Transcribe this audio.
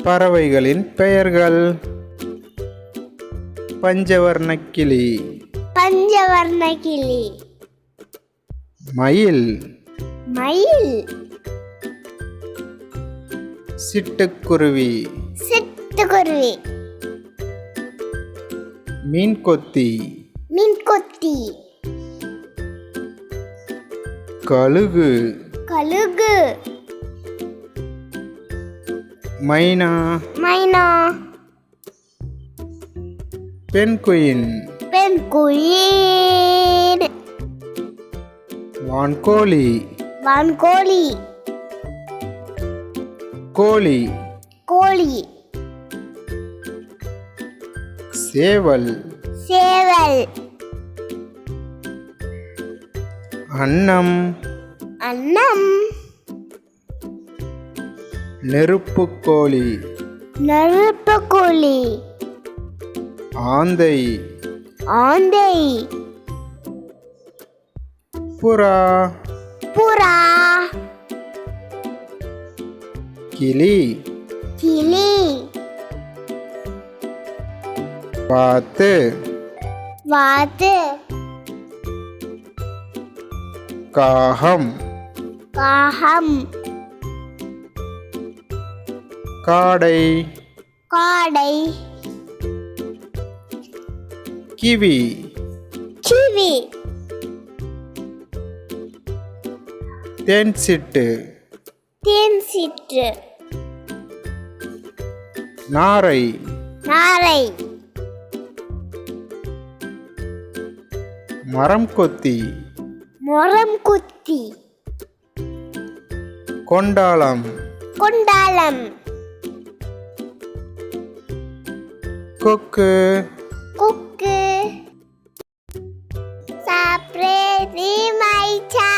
பறவைகளின் பெயர்கள். பஞ்சவர்ண கிளி, பஞ்சவர்ண கிளி. மயில், மயில். சிட்டுக்குருவி, சிட்டுக்குருவி. மீன்கொத்தி, மீன்கொத்தி. கழுகு, கழுகு. மைனா, மைனா. Penguin, penguin. வான்கோழி, வான்கோழி. கோழி, கோழி. சேவல், சேவல். அன்னம், அன்னம். நெருப்புக்கோழி, நெருப்புக்கோழி. ஆந்தை, ஆந்தை. புறா, புறா. கிளி, கிளி. வாத்து, வாத்து. காகம், காகம். காடை, காடை. Kiwi, kiwi. தேன்சிட்டு, தேன்சிட்டு. நாரை, நாரை. மரம் கொத்தி, மரம் கொத்தி. கொண்டாளம், கொண்டாளம். கொக்கு, கொக்கு. Subscribe my channel.